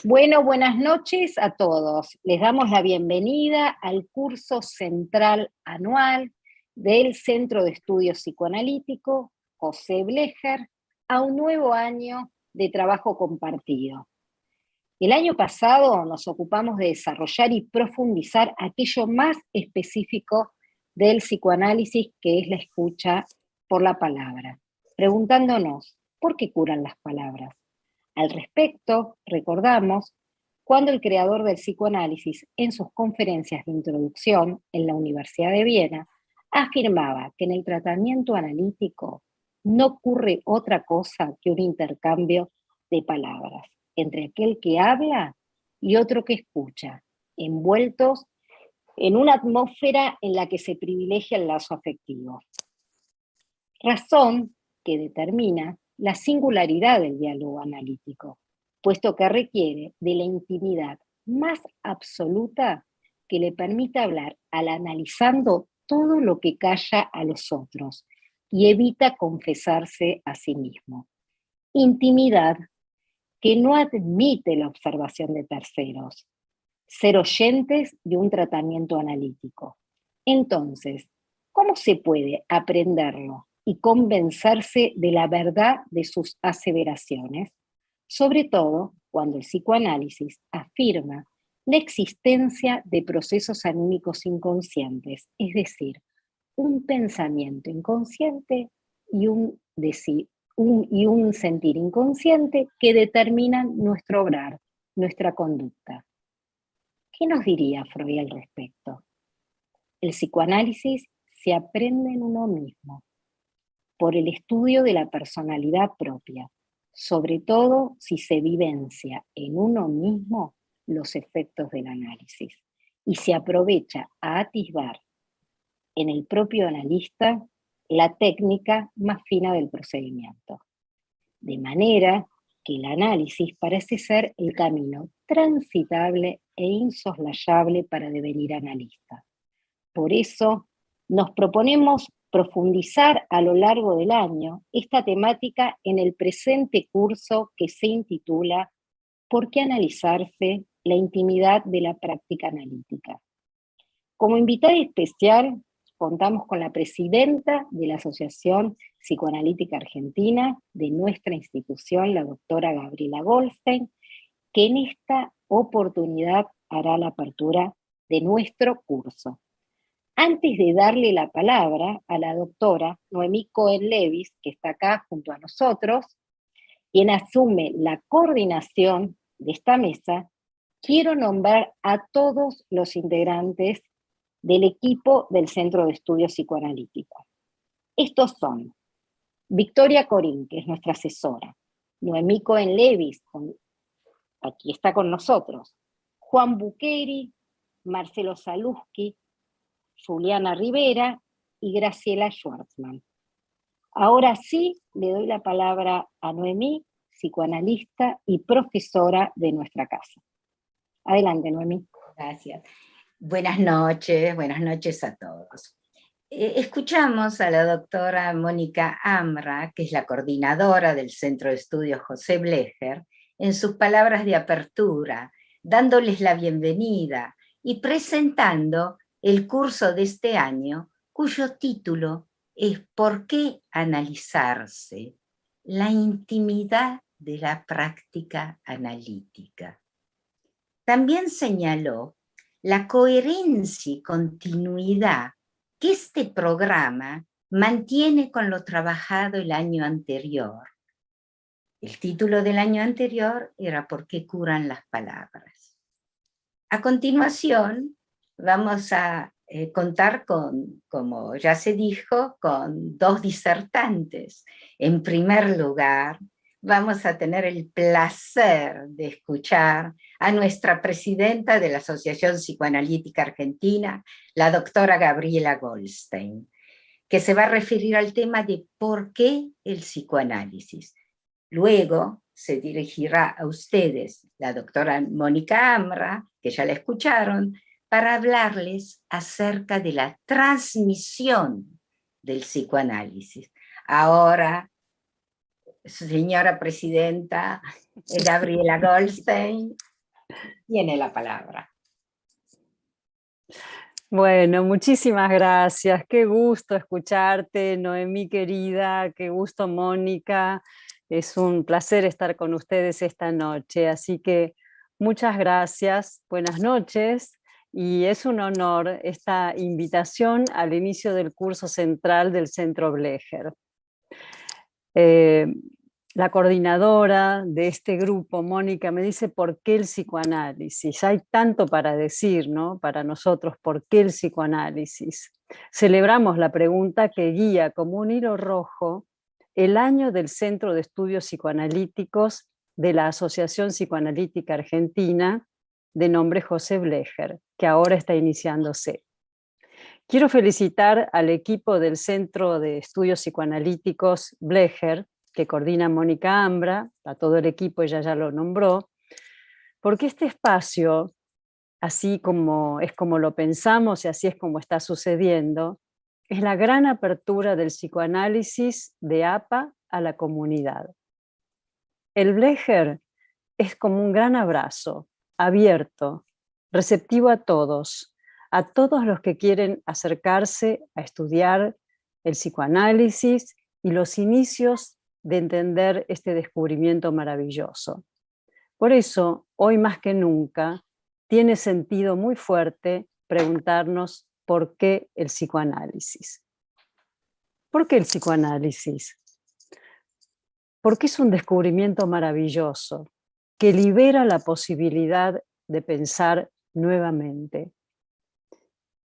Bueno, buenas noches a todos. Les damos la bienvenida al curso central anual del Centro de Estudios Psicoanalítico José Blecher, a un nuevo año de trabajo compartido. El año pasado nos ocupamos de desarrollar y profundizar aquello más específico del psicoanálisis, que es la escucha por la palabra, preguntándonos, ¿por qué curan las palabras? Al respecto, recordamos cuando el creador del psicoanálisis, en sus conferencias de introducción en la Universidad de Viena, afirmaba que en el tratamiento analítico no ocurre otra cosa que un intercambio de palabras entre aquel que habla y otro que escucha, envueltos en una atmósfera en la que se privilegia el lazo afectivo. Razón que determina la singularidad del diálogo analítico, puesto que requiere de la intimidad más absoluta que le permita hablar al analizando todo lo que calla a los otros y evita confesarse a sí mismo. Intimidad que no admite la observación de terceros, ser oyentes de un tratamiento analítico. Entonces, ¿cómo se puede aprenderlo y convencerse de la verdad de sus aseveraciones? Sobre todo cuando el psicoanálisis afirma la existencia de procesos anímicos inconscientes, es decir, un pensamiento inconsciente y un sentir inconsciente que determinan nuestro obrar, nuestra conducta. ¿Qué nos diría Freud al respecto? El psicoanálisis se aprende en uno mismo, por el estudio de la personalidad propia, sobre todo si se vivencia en uno mismo los efectos del análisis y se aprovecha a atisbar en el propio analista la técnica más fina del procedimiento. De manera que el análisis parece ser el camino transitable e insoslayable para devenir analista. Por eso nos proponemos profundizar a lo largo del año esta temática en el presente curso que se intitula ¿Por qué analizarse? La intimidad de la práctica analítica. Como invitada especial contamos con la presidenta de la Asociación Psicoanalítica Argentina de nuestra institución, la doctora Gabriela Goldstein, que en esta oportunidad hará la apertura de nuestro curso. Antes de darle la palabra a la doctora Noemí Cohen-Levis, que está acá junto a nosotros, quien asume la coordinación de esta mesa, quiero nombrar a todos los integrantes del equipo del Centro de Estudios Psicoanalíticos. Estos son Victoria Corín, que es nuestra asesora, Noemí Cohen-Levis, aquí está con nosotros, Juan Buqueri, Marcelo Zaluski, Juliana Rivera y Graciela Schwartzman. Ahora sí le doy la palabra a Noemí, psicoanalista y profesora de nuestra casa. Adelante, Noemí. Gracias. Buenas noches a todos. Escuchamos a la doctora Mónica Amra, que es la coordinadora del Centro de Estudios José Blecher, en sus palabras de apertura, dándoles la bienvenida y presentando el curso de este año, cuyo título es ¿Por qué analizarse? La intimidad de la práctica analítica. También señaló la coherencia y continuidad que este programa mantiene con lo trabajado el año anterior. El título del año anterior era ¿Por qué curan las palabras? A continuación, vamos a contar con, como ya se dijo, con dos disertantes. En primer lugar, vamos a tener el placer de escuchar a nuestra presidenta de la Asociación Psicoanalítica Argentina, la doctora Gabriela Goldstein, que se va a referir al tema de por qué el psicoanálisis. Luego se dirigirá a ustedes la doctora Mónica Amra, que ya la escucharon, para hablarles acerca de la transmisión del psicoanálisis. Ahora señora presidenta Gabriela Goldstein tiene la palabra. Bueno, muchísimas gracias. Qué gusto escucharte, Noemí querida. Qué gusto, Mónica. Es un placer estar con ustedes esta noche. Así que muchas gracias. Buenas noches. Y es un honor esta invitación al inicio del curso central del Centro Blecher. La coordinadora de este grupo, Mónica, me dice ¿por qué el psicoanálisis? Hay tanto para decir, ¿no? Para nosotros, ¿por qué el psicoanálisis? Celebramos la pregunta que guía como un hilo rojo el año del Centro de Estudios Psicoanalíticos de la Asociación Psicoanalítica Argentina, de nombre José Blecher, que ahora está iniciándose. Quiero felicitar al equipo del Centro de Estudios Psicoanalíticos Blecher, que coordina Mónica Ambra, a todo el equipo, ella ya lo nombró, porque este espacio, así como es como lo pensamos y así es como está sucediendo, es la gran apertura del psicoanálisis de APA a la comunidad. El Blecher es como un gran abrazo, abierto, receptivo a todos los que quieren acercarse a estudiar el psicoanálisis y los inicios de entender este descubrimiento maravilloso. Por eso, hoy más que nunca, tiene sentido muy fuerte preguntarnos por qué el psicoanálisis. ¿Por qué el psicoanálisis? Porque es un descubrimiento maravilloso que libera la posibilidad de pensar nuevamente.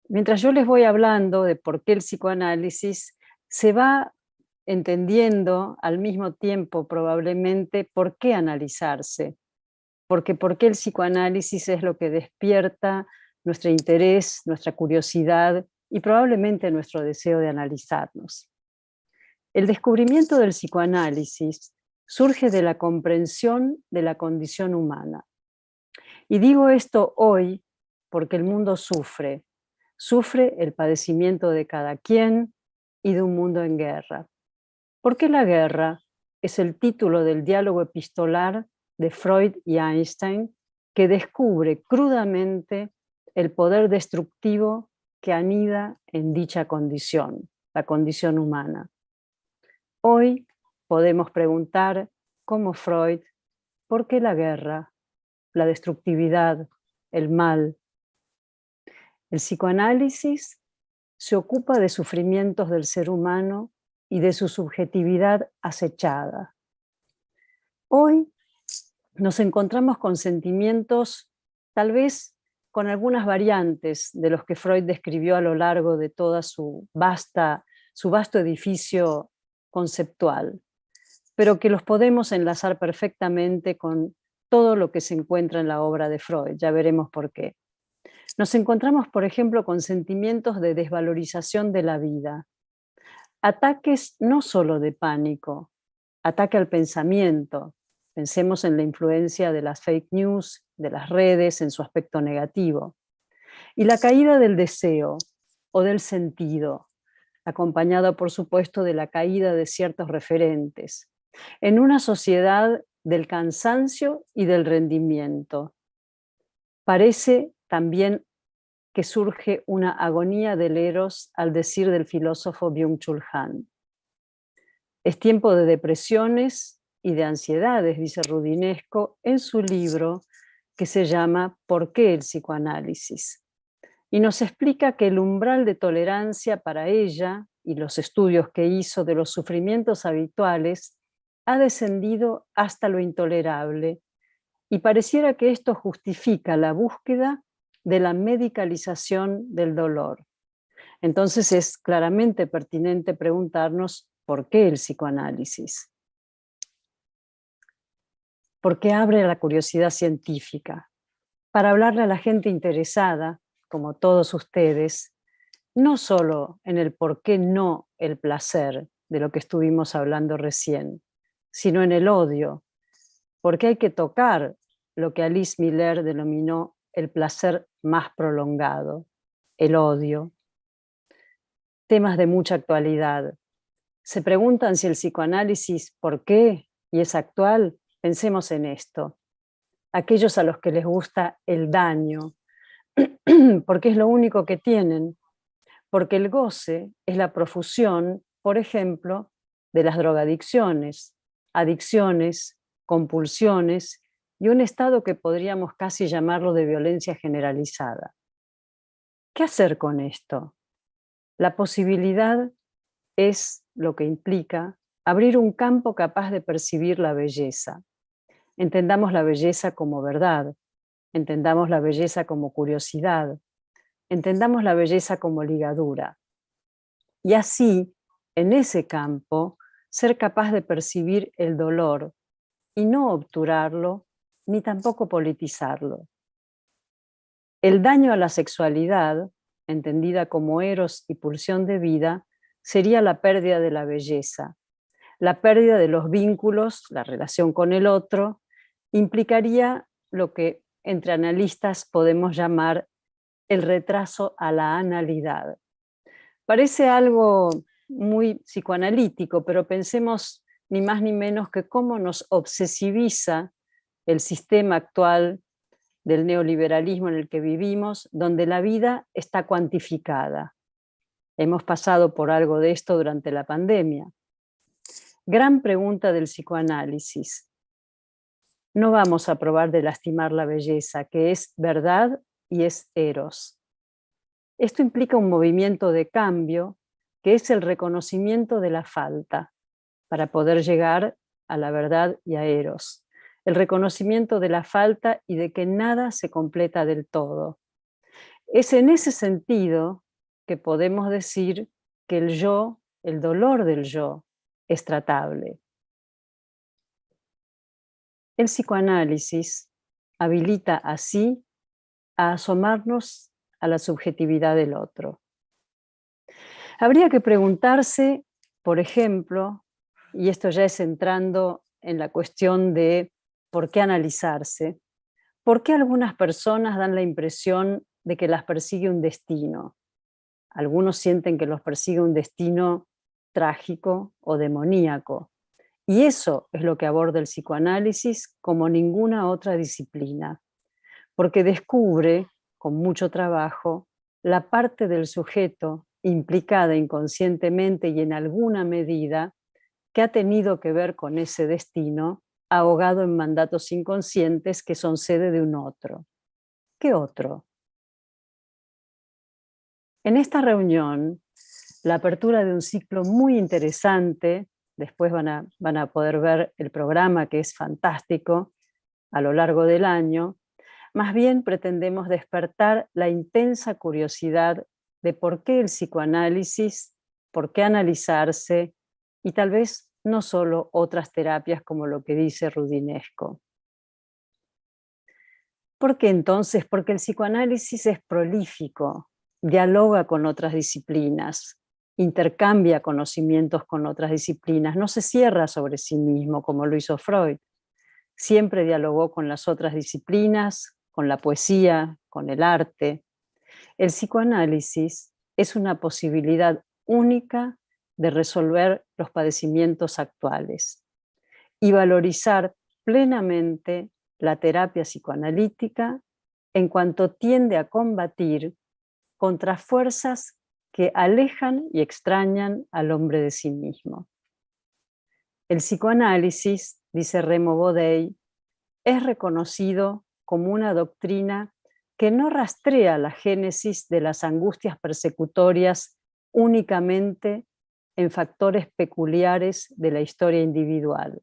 Mientras yo les voy hablando de por qué el psicoanálisis, se va entendiendo al mismo tiempo probablemente por qué analizarse, porque por qué el psicoanálisis es lo que despierta nuestro interés, nuestra curiosidad y probablemente nuestro deseo de analizarnos. El descubrimiento del psicoanálisis surge de la comprensión de la condición humana. Y digo esto hoy porque el mundo sufre el padecimiento de cada quien y de un mundo en guerra. Porque la guerra es el título del diálogo epistolar de Freud y Einstein, que descubre crudamente el poder destructivo que anida en dicha condición, la condición humana. Hoy podemos preguntar, como Freud, ¿por qué la guerra, la destructividad, el mal? El psicoanálisis se ocupa de sufrimientos del ser humano y de su subjetividad acechada. Hoy nos encontramos con sentimientos, tal vez con algunas variantes de los que Freud describió a lo largo de toda su vasto edificio conceptual, pero que los podemos enlazar perfectamente con todo lo que se encuentra en la obra de Freud, ya veremos por qué. Nos encontramos, por ejemplo, con sentimientos de desvalorización de la vida, ataques no solo de pánico, ataque al pensamiento. Pensemos en la influencia de las fake news, de las redes en su aspecto negativo. Y la caída del deseo o del sentido, acompañada por supuesto de la caída de ciertos referentes, en una sociedad del cansancio y del rendimiento. Parece también que surge una agonía del eros al decir del filósofo Byung-Chul Han. Es tiempo de depresiones y de ansiedades, dice Rudinesco en su libro que se llama ¿Por qué el psicoanálisis? Y nos explica que el umbral de tolerancia para ella y los estudios que hizo de los sufrimientos habituales ha descendido hasta lo intolerable y pareciera que esto justifica la búsqueda de la medicalización del dolor. Entonces es claramente pertinente preguntarnos ¿por qué el psicoanálisis? Porque abre la curiosidad científica para hablarle a la gente interesada, como todos ustedes, no solo en el por qué no el placer, de lo que estuvimos hablando recién, sino en el odio, porque hay que tocar lo que Alice Miller denominó el placer más prolongado, el odio. Temas de mucha actualidad. Se preguntan si el psicoanálisis, ¿por qué? y es actual, pensemos en esto. Aquellos a los que les gusta el daño, porque es lo único que tienen, porque el goce es la profusión, por ejemplo, de las drogadicciones, adicciones, compulsiones y un estado que podríamos casi llamarlo de violencia generalizada. ¿Qué hacer con esto? La posibilidad es lo que implica abrir un campo capaz de percibir la belleza. Entendamos la belleza como verdad, entendamos la belleza como curiosidad, entendamos la belleza como ligadura. Y así, en ese campo, ser capaz de percibir el dolor y no obturarlo, ni tampoco politizarlo. El daño a la sexualidad, entendida como eros y pulsión de vida, sería la pérdida de la belleza. La pérdida de los vínculos, la relación con el otro, implicaría lo que entre analistas podemos llamar el retraso a la analidad. Parece algo muy psicoanalítico, pero pensemos ni más ni menos que cómo nos obsesiviza el sistema actual del neoliberalismo en el que vivimos, donde la vida está cuantificada. Hemos pasado por algo de esto durante la pandemia. Gran pregunta del psicoanálisis. No vamos a probar de lastimar la belleza, que es verdad y es eros. Esto implica un movimiento de cambio, que es el reconocimiento de la falta, para poder llegar a la verdad y a eros. El reconocimiento de la falta y de que nada se completa del todo. Es en ese sentido que podemos decir que el yo, el dolor del yo, es tratable. El psicoanálisis habilita así a asomarnos a la subjetividad del otro. Habría que preguntarse, por ejemplo, y esto ya es entrando en la cuestión de por qué analizarse, por qué algunas personas dan la impresión de que las persigue un destino. Algunos sienten que los persigue un destino trágico o demoníaco. Y eso es lo que aborda el psicoanálisis como ninguna otra disciplina, porque descubre, con mucho trabajo, la parte del sujeto implicada inconscientemente y en alguna medida que ha tenido que ver con ese destino, ahogado en mandatos inconscientes que son sede de un otro. ¿Qué otro? En esta reunión, la apertura de un ciclo muy interesante, después van a poder ver el programa que es fantástico a lo largo del año, más bien pretendemos despertar la intensa curiosidad de por qué el psicoanálisis, por qué analizarse y tal vez no solo otras terapias como lo que dice Rudinesco. ¿Por qué entonces? Porque el psicoanálisis es prolífico, dialoga con otras disciplinas, intercambia conocimientos con otras disciplinas, no se cierra sobre sí mismo como lo hizo Freud. Siempre dialogó con las otras disciplinas, con la poesía, con el arte. El psicoanálisis es una posibilidad única de resolver los padecimientos actuales y valorizar plenamente la terapia psicoanalítica en cuanto tiende a combatir contra fuerzas que alejan y extrañan al hombre de sí mismo. El psicoanálisis, dice Remo Bodei, es reconocido como una doctrina que no rastrea la génesis de las angustias persecutorias únicamente en factores peculiares de la historia individual,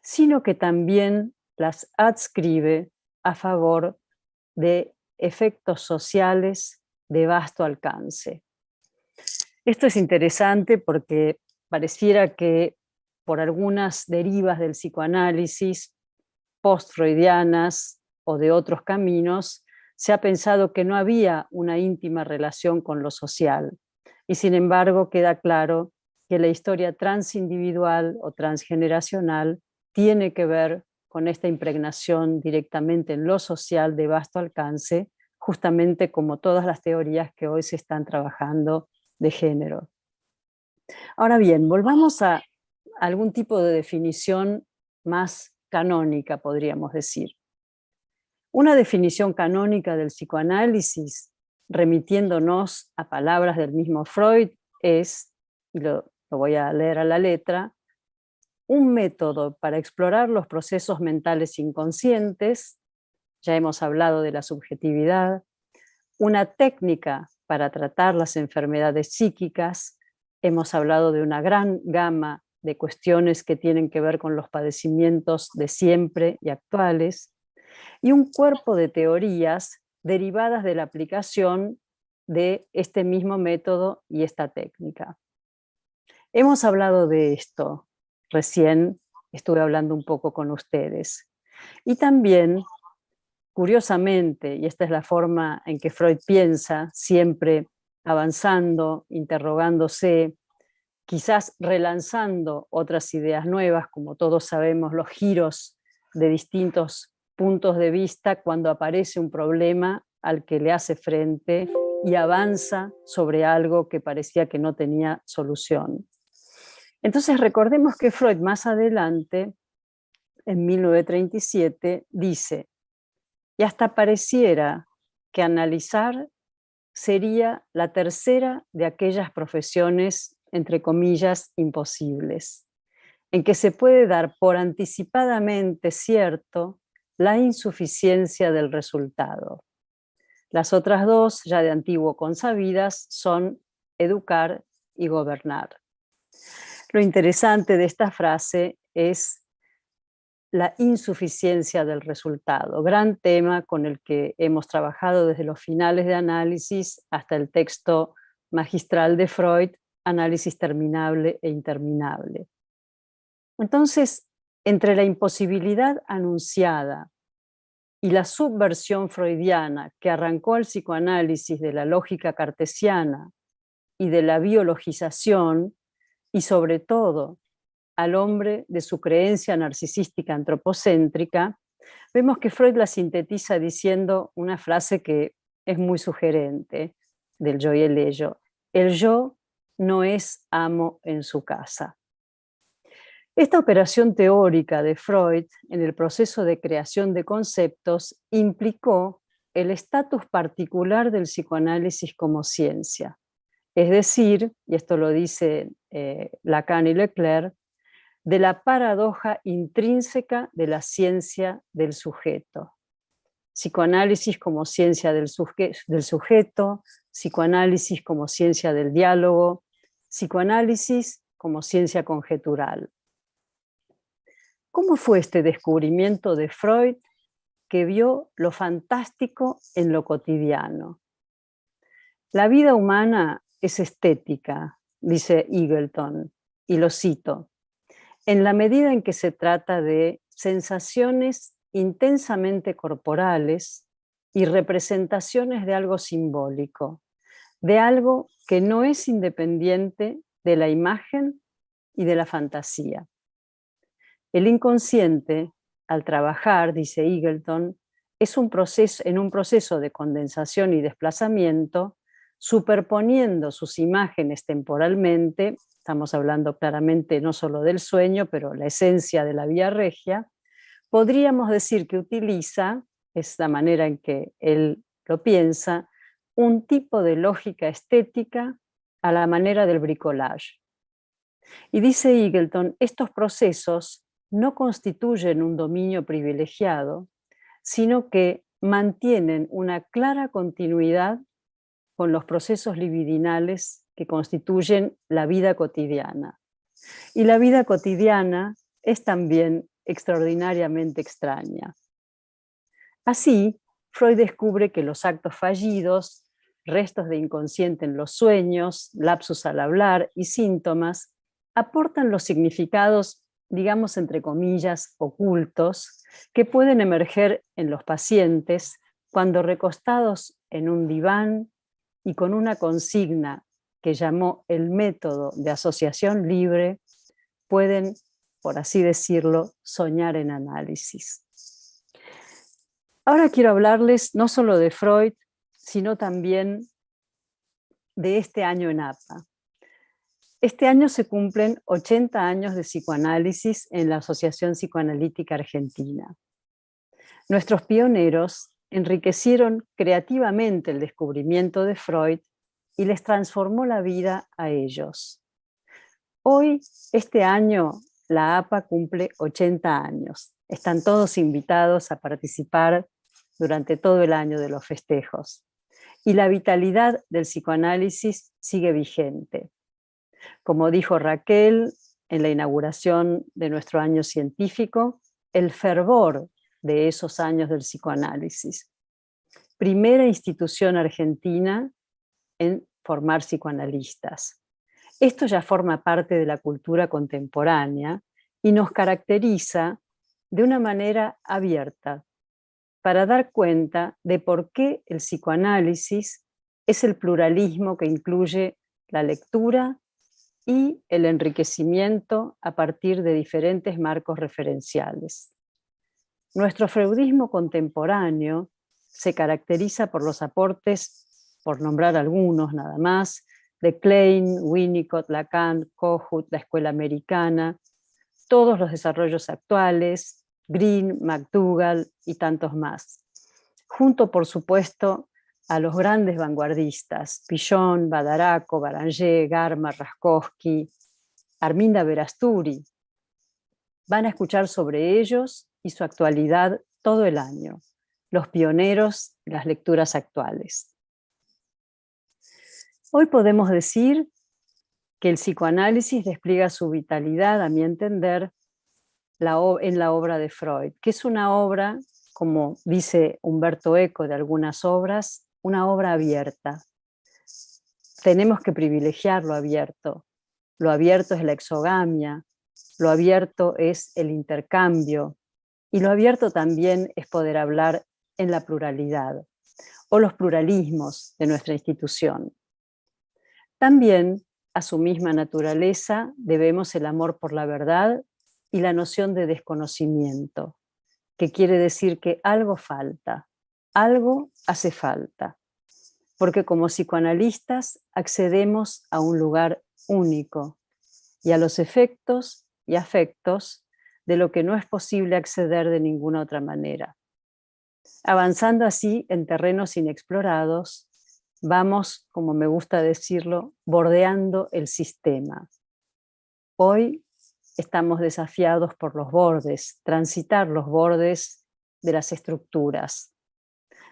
sino que también las adscribe a favor de efectos sociales de vasto alcance. Esto es interesante porque pareciera que por algunas derivas del psicoanálisis post-freudianas o de otros caminos, se ha pensado que no había una íntima relación con lo social. Y sin embargo queda claro que la historia transindividual o transgeneracional tiene que ver con esta impregnación directamente en lo social de vasto alcance, justamente como todas las teorías que hoy se están trabajando de género. Ahora bien, volvamos a algún tipo de definición más canónica, podríamos decir. Una definición canónica del psicoanálisis, remitiéndonos a palabras del mismo Freud, es, y lo voy a leer a la letra, un método para explorar los procesos mentales inconscientes, ya hemos hablado de la subjetividad, una técnica para tratar las enfermedades psíquicas, hemos hablado de una gran gama de cuestiones que tienen que ver con los padecimientos de siempre y actuales, y un cuerpo de teorías derivadas de la aplicación de este mismo método y esta técnica. Hemos hablado de esto, recién estuve hablando un poco con ustedes. Y también, curiosamente, y esta es la forma en que Freud piensa, siempre avanzando, interrogándose, quizás relanzando otras ideas nuevas, como todos sabemos, los giros de distintos puntos de vista cuando aparece un problema al que le hace frente y avanza sobre algo que parecía que no tenía solución. Entonces recordemos que Freud más adelante, en 1937, dice, y hasta pareciera que analizar sería la tercera de aquellas profesiones, entre comillas, imposibles, en que se puede dar por anticipadamente cierto la insuficiencia del resultado. Las otras dos, ya de antiguo consabidas, son educar y gobernar. Lo interesante de esta frase es la insuficiencia del resultado, gran tema con el que hemos trabajado desde los finales de análisis hasta el texto magistral de Freud, Análisis terminable e interminable. Entonces, entre la imposibilidad anunciada y la subversión freudiana que arrancó al psicoanálisis de la lógica cartesiana y de la biologización, y sobre todo al hombre de su creencia narcisística antropocéntrica, vemos que Freud la sintetiza diciendo una frase que es muy sugerente del yo y el ello. El yo no es amo en su casa. Esta operación teórica de Freud en el proceso de creación de conceptos implicó el estatus particular del psicoanálisis como ciencia. Es decir, y esto lo dice Lacan y Leclerc, de la paradoja intrínseca de la ciencia del sujeto. Psicoanálisis como ciencia del sujeto, psicoanálisis como ciencia del diálogo, psicoanálisis como ciencia conjetural. ¿Cómo fue este descubrimiento de Freud que vio lo fantástico en lo cotidiano? La vida humana es estética, dice Eagleton, y lo cito, en la medida en que se trata de sensaciones intensamente corporales y representaciones de algo simbólico, de algo que no es independiente de la imagen y de la fantasía. El inconsciente, al trabajar, dice Eagleton, es en un proceso de condensación y desplazamiento, superponiendo sus imágenes temporalmente, estamos hablando claramente no solo del sueño, pero la esencia de la vía regia, podríamos decir que utiliza, es la manera en que él lo piensa, un tipo de lógica estética a la manera del bricolage. Y dice Eagleton, estos procesos no constituyen un dominio privilegiado, sino que mantienen una clara continuidad con los procesos libidinales que constituyen la vida cotidiana. Y la vida cotidiana es también extraordinariamente extraña. Así, Freud descubre que los actos fallidos, restos de inconsciente en los sueños, lapsus al hablar y síntomas aportan los significados, digamos entre comillas, ocultos, que pueden emerger en los pacientes cuando recostados en un diván y con una consigna que llamó el método de asociación libre, pueden, por así decirlo, soñar en análisis. Ahora quiero hablarles no solo de Freud, sino también de este año en APA. Este año se cumplen 80 años de psicoanálisis en la Asociación Psicoanalítica Argentina. Nuestros pioneros enriquecieron creativamente el descubrimiento de Freud y les transformó la vida a ellos. Hoy, este año, la APA cumple 80 años. Están todos invitados a participar durante todo el año de los festejos. Y la vitalidad del psicoanálisis sigue vigente. Como dijo Raquel en la inauguración de nuestro año científico, el fervor de esos años del psicoanálisis. Primera institución argentina en formar psicoanalistas. Esto ya forma parte de la cultura contemporánea y nos caracteriza de una manera abierta para dar cuenta de por qué el psicoanálisis es el pluralismo que incluye la lectura y el enriquecimiento a partir de diferentes marcos referenciales. Nuestro freudismo contemporáneo se caracteriza por los aportes, por nombrar algunos nada más, de Klein, Winnicott, Lacan, Kohut, la escuela americana, todos los desarrollos actuales, Green, McDougall y tantos más. Junto, por supuesto, a los grandes vanguardistas, Pichon, Badaraco, Baranger, Garma, Raskowski, Arminda Verasturi. Van a escuchar sobre ellos y su actualidad todo el año, los pioneros de las lecturas actuales. Hoy podemos decir que el psicoanálisis despliega su vitalidad, a mi entender, en la obra de Freud, que es una obra, como dice Humberto Eco de algunas obras, una obra abierta. Tenemos que privilegiar lo abierto. Lo abierto es la exogamia, lo abierto es el intercambio, y lo abierto también es poder hablar en la pluralidad, o los pluralismos de nuestra institución. También, a su misma naturaleza, debemos el amor por la verdad y la noción de desconocimiento, que quiere decir que algo falta, algo hace falta, porque como psicoanalistas accedemos a un lugar único y a los efectos y afectos de lo que no es posible acceder de ninguna otra manera. Avanzando así en terrenos inexplorados, vamos, como me gusta decirlo, bordeando el sistema. Hoy estamos desafiados por los bordes, transitar los bordes de las estructuras.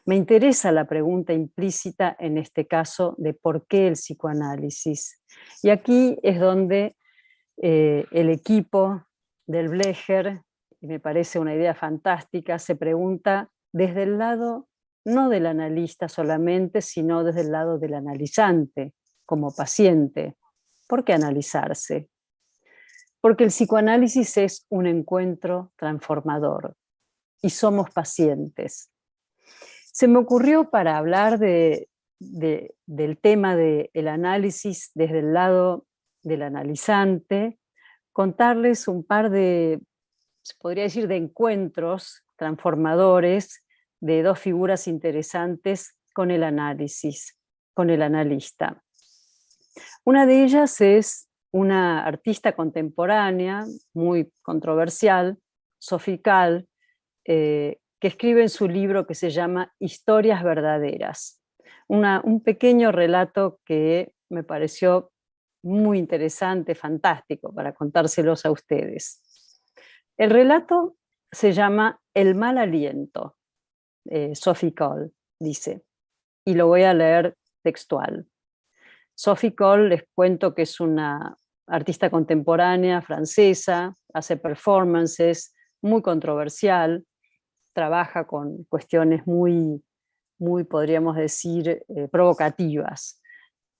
Me interesa la pregunta implícita en este caso de por qué el psicoanálisis. Y aquí es donde el equipo del Blecher, y me parece una idea fantástica, se pregunta desde el lado no del analista solamente, sino desde el lado del analizante, como paciente. ¿Por qué analizarse? Porque el psicoanálisis es un encuentro transformador y somos pacientes. Se me ocurrió para hablar del tema del análisis desde el lado del analizante, contarles un par de, se podría decir, de encuentros transformadores de dos figuras interesantes con el análisis, con el analista. Una de ellas es una artista contemporánea muy controversial, Sophie Calle, que escribe en su libro que se llama Historias verdaderas, un pequeño relato que me pareció muy interesante, fantástico, para contárselos a ustedes. El relato se llama El mal aliento, Sophie Calle dice, y lo voy a leer textual. Sophie Calle, les cuento que es una artista contemporánea francesa, hace performances, muy controversial, trabaja con cuestiones muy podríamos decir, provocativas.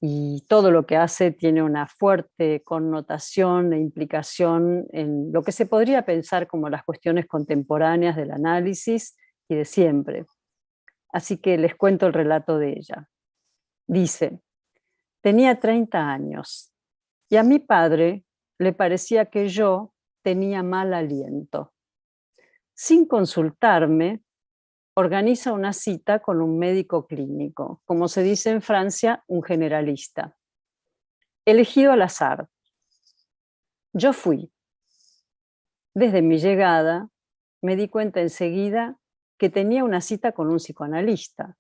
Y todo lo que hace tiene una fuerte connotación e implicación en lo que se podría pensar como las cuestiones contemporáneas del análisis y de siempre. Así que les cuento el relato de ella. Dice, tenía 30 años y a mi padre le parecía que yo tenía mal aliento. Sin consultarme, organiza una cita con un médico clínico, como se dice en Francia, un generalista. Elegido al azar, Yo fui. Desde mi llegada, me di cuenta enseguida que tenía una cita con un psicoanalista.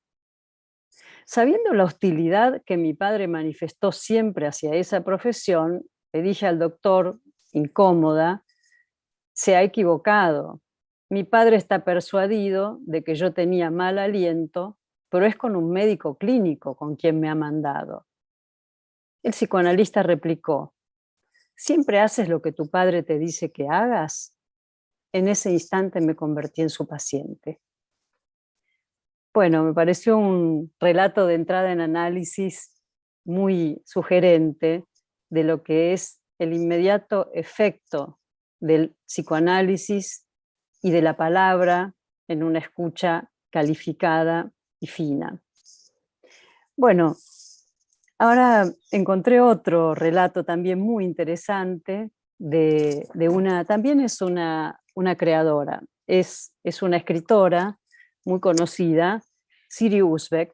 Sabiendo la hostilidad que mi padre manifestó siempre hacia esa profesión, le dije al doctor, incómoda, se ha equivocado. Mi padre está persuadido de que yo tenía mal aliento, pero es con un médico clínico con quien me ha mandado. El psicoanalista replicó, ¿siempre haces lo que tu padre te dice que hagas? En ese instante me convertí en su paciente. Bueno, me pareció un relato de entrada en análisis muy sugerente de lo que es el inmediato efecto del psicoanálisis y de la palabra en una escucha calificada y fina. Bueno, ahora encontré otro relato también muy interesante de una, también es una creadora, es una escritora muy conocida, Siri Usbek,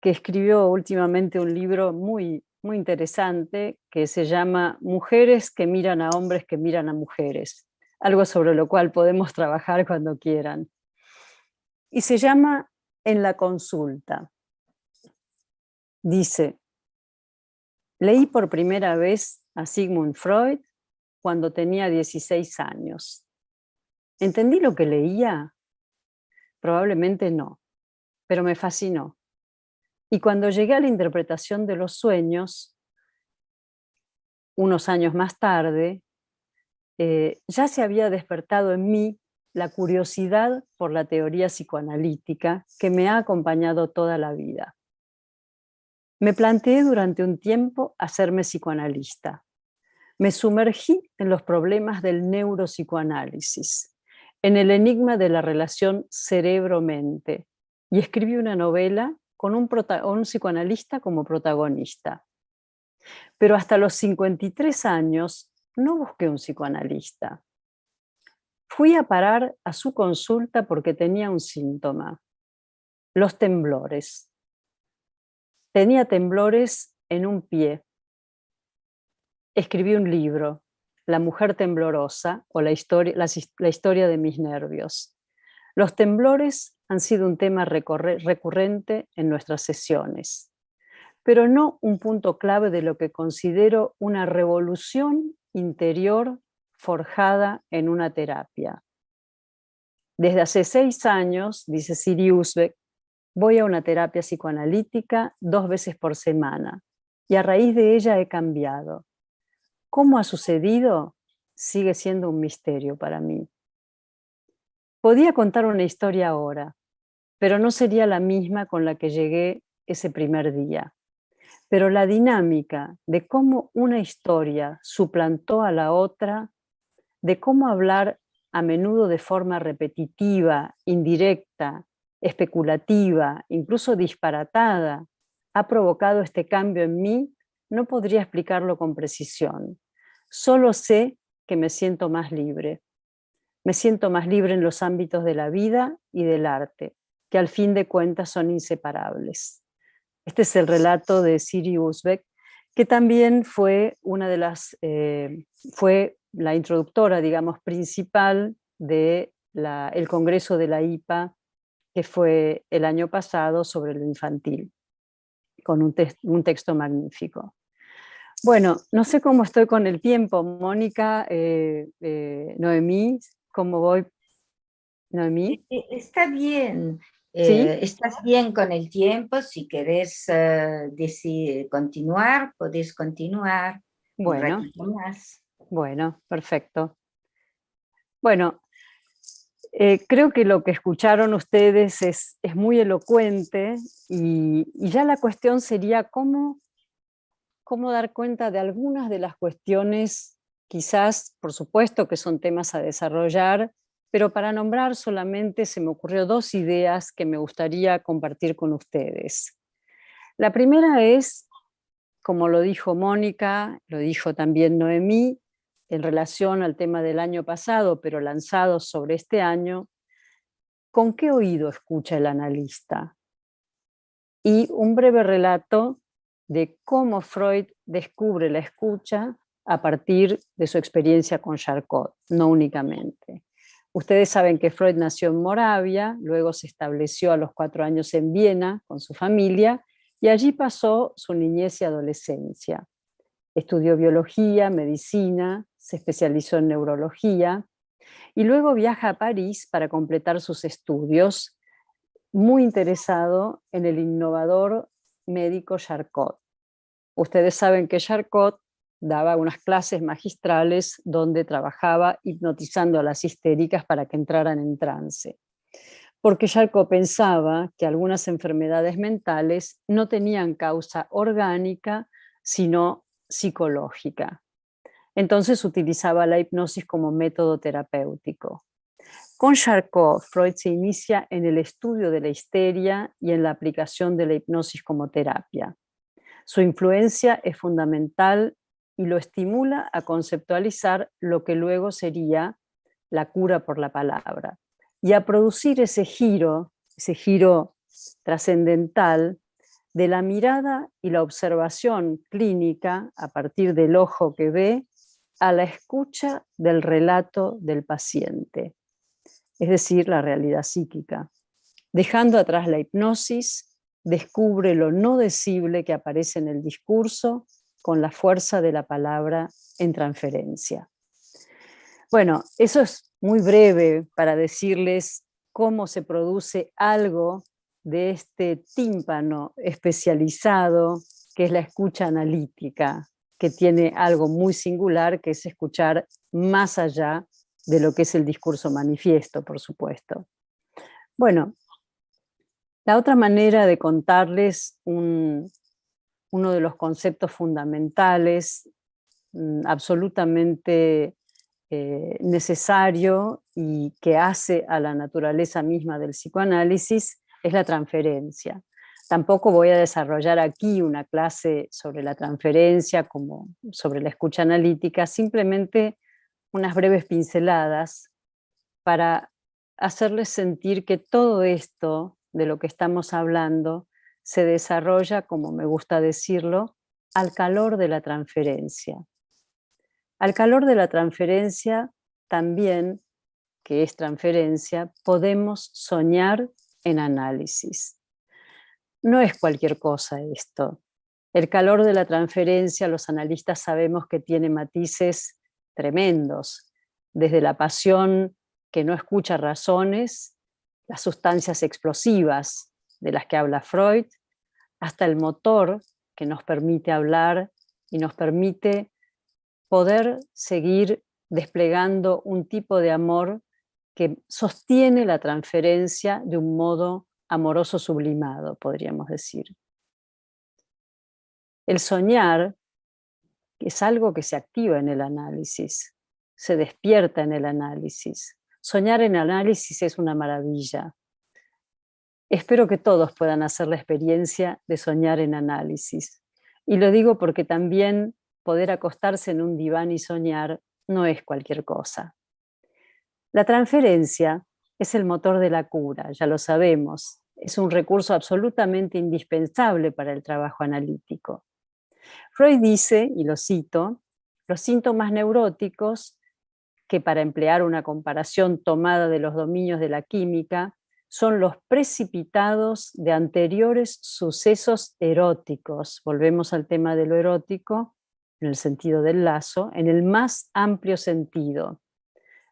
que escribió últimamente un libro muy, muy interesante que se llama Mujeres que miran a hombres que miran a mujeres, algo sobre lo cual podemos trabajar cuando quieran. Y se llama En la consulta. Dice, leí por primera vez a Sigmund Freud cuando tenía 16 años. ¿Entendí lo que leía? Probablemente no, pero me fascinó. Y cuando llegué a la interpretación de los sueños, unos años más tarde, ya se había despertado en mí la curiosidad por la teoría psicoanalítica que me ha acompañado toda la vida. Me planteé durante un tiempo hacerme psicoanalista. Me sumergí en los problemas del neuropsicoanálisis, en el enigma de la relación cerebro-mente, y escribí una novela con un psicoanalista como protagonista. Pero hasta los 53 años no busqué un psicoanalista. Fui a parar a su consulta porque tenía un síntoma, los temblores. Tenía temblores en un pie. Escribí un libro, La mujer temblorosa o la historia de mis nervios. Los temblores han sido un tema recurrente en nuestras sesiones, pero no un punto clave de lo que considero una revolución interior forjada en una terapia. Desde hace 6 años, dice Siri Usbek, voy a una terapia psicoanalítica 2 veces por semana y a raíz de ella he cambiado. ¿Cómo ha sucedido? Sigue siendo un misterio para mí. Podía contar una historia ahora, pero no sería la misma con la que llegué ese primer día. Pero la dinámica de cómo una historia suplantó a la otra, de cómo hablar a menudo de forma repetitiva, indirecta, especulativa, incluso disparatada, ha provocado este cambio en mí, no podría explicarlo con precisión. Solo sé que me siento más libre. Me siento más libre en los ámbitos de la vida y del arte, que al fin de cuentas son inseparables. Este es el relato de Siri Usbek, que también fue una de las, fue la introductora, digamos, principal del Congreso de la IPA, que fue el año pasado sobre lo infantil, con un texto magnífico. Bueno, no sé cómo estoy con el tiempo, Mónica, Noemí, ¿cómo voy, Noemí? Está bien. ¿Sí? Estás bien con el tiempo. Si querés continuar, podés continuar un Bueno, ratito más. bueno, perfecto. Bueno, creo que lo que escucharon ustedes es muy elocuente y ya la cuestión sería cómo dar cuenta de algunas de las cuestiones, quizás, por supuesto que son temas a desarrollar, pero para nombrar solamente se me ocurrió 2 ideas que me gustaría compartir con ustedes. La primera es, como lo dijo Mónica, lo dijo también Noemí, en relación al tema del año pasado, pero lanzado sobre este año, ¿con qué oído escucha el analista? Y un breve relato de cómo Freud descubre la escucha a partir de su experiencia con Charcot, no únicamente. Ustedes saben que Freud nació en Moravia, luego se estableció a los 4 años en Viena con su familia y allí pasó su niñez y adolescencia. Estudió biología, medicina, se especializó en neurología y luego viaja a París para completar sus estudios, muy interesado en el innovador médico Charcot. Ustedes saben que Charcot daba unas clases magistrales donde trabajaba hipnotizando a las histéricas para que entraran en trance. Porque Charcot pensaba que algunas enfermedades mentales no tenían causa orgánica, sino psicológica. Entonces utilizaba la hipnosis como método terapéutico. Con Charcot, Freud se inicia en el estudio de la histeria y en la aplicación de la hipnosis como terapia. Su influencia es fundamental y lo estimula a conceptualizar lo que luego sería la cura por la palabra y a producir ese giro trascendental de la mirada y la observación clínica a partir del ojo que ve a la escucha del relato del paciente, es decir, la realidad psíquica. Dejando atrás la hipnosis, descubre lo no decible que aparece en el discurso con la fuerza de la palabra en transferencia. Bueno, eso es muy breve para decirles cómo se produce algo de este tímpano especializado que es la escucha analítica, que tiene algo muy singular, que es escuchar más allá de lo que es el discurso manifiesto, por supuesto. Bueno, la otra manera de contarles uno de los conceptos fundamentales, absolutamente necesario y que hace a la naturaleza misma del psicoanálisis, es la transferencia. Tampoco voy a desarrollar aquí una clase sobre la transferencia como sobre la escucha analítica, simplemente unas breves pinceladas para hacerles sentir que todo esto de lo que estamos hablando se desarrolla, como me gusta decirlo, al calor de la transferencia. Al calor de la transferencia también, que es transferencia, podemos soñar en análisis. No es cualquier cosa esto. El calor de la transferencia, los analistas sabemos que tiene matices tremendos, desde la pasión que no escucha razones, las sustancias explosivas de las que habla Freud, hasta el motor que nos permite hablar y nos permite poder seguir desplegando un tipo de amor que sostiene la transferencia de un modo amoroso sublimado, podríamos decir. El soñar es algo que se activa en el análisis, se despierta en el análisis. Soñar en análisis es una maravilla. Espero que todos puedan hacer la experiencia de soñar en análisis. Y lo digo porque también poder acostarse en un diván y soñar no es cualquier cosa. La transferencia es el motor de la cura, ya lo sabemos. Es un recurso absolutamente indispensable para el trabajo analítico. Freud dice, y lo cito, los síntomas neuróticos, que para emplear una comparación tomada de los dominios de la química, son los precipitados de anteriores sucesos eróticos. Volvemos al tema de lo erótico, en el sentido del lazo, en el más amplio sentido.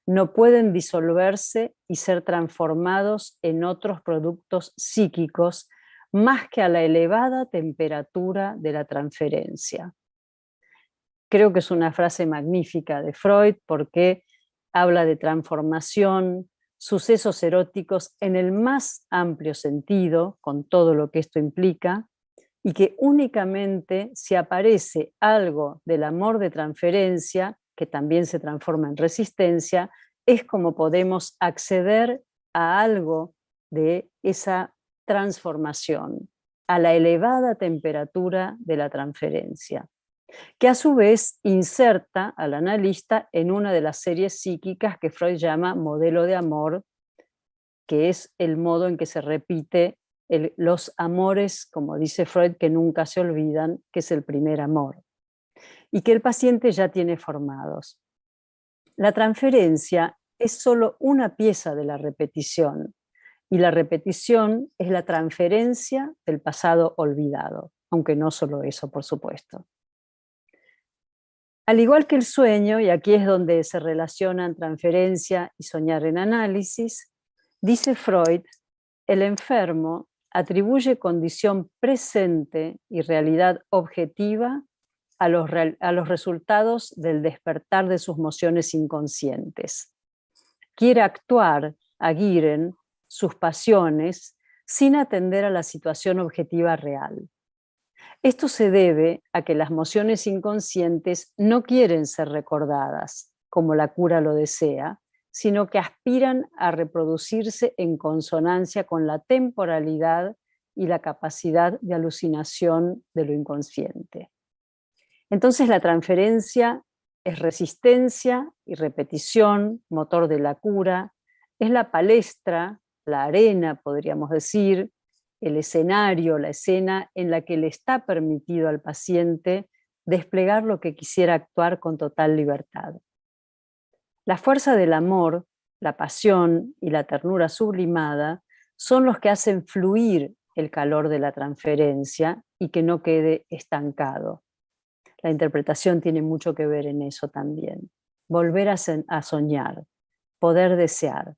No pueden disolverse y ser transformados en otros productos psíquicos más que a la elevada temperatura de la transferencia. Creo que es una frase magnífica de Freud porque habla de transformación, sucesos eróticos en el más amplio sentido, con todo lo que esto implica, y que únicamente si aparece algo del amor de transferencia, que también se transforma en resistencia, es como podemos acceder a algo de esa transformación, a la elevada temperatura de la transferencia, que a su vez inserta al analista en una de las series psíquicas que Freud llama modelo de amor, que es el modo en que se repite los amores, como dice Freud, que nunca se olvidan, que es el primer amor. y que el paciente ya tiene formados. La transferencia es solo una pieza de la repetición, y la repetición es la transferencia del pasado olvidado, aunque no solo eso, por supuesto. Al igual que el sueño, y aquí es donde se relacionan transferencia y soñar en análisis, dice Freud, el enfermo atribuye condición presente y realidad objetiva a los resultados del despertar de sus mociones inconscientes. Quiere actuar, aguiren, sus pasiones sin atender a la situación objetiva real. Esto se debe a que las mociones inconscientes no quieren ser recordadas, como la cura lo desea, sino que aspiran a reproducirse en consonancia con la temporalidad y la capacidad de alucinación de lo inconsciente. Entonces la transferencia es resistencia y repetición, motor de la cura, es la palestra, la arena, podríamos decir, el escenario, la escena en la que le está permitido al paciente desplegar lo que quisiera actuar con total libertad. La fuerza del amor, la pasión y la ternura sublimada son los que hacen fluir el calor de la transferencia y que no quede estancado. La interpretación tiene mucho que ver en eso también. Volver a soñar, poder desear.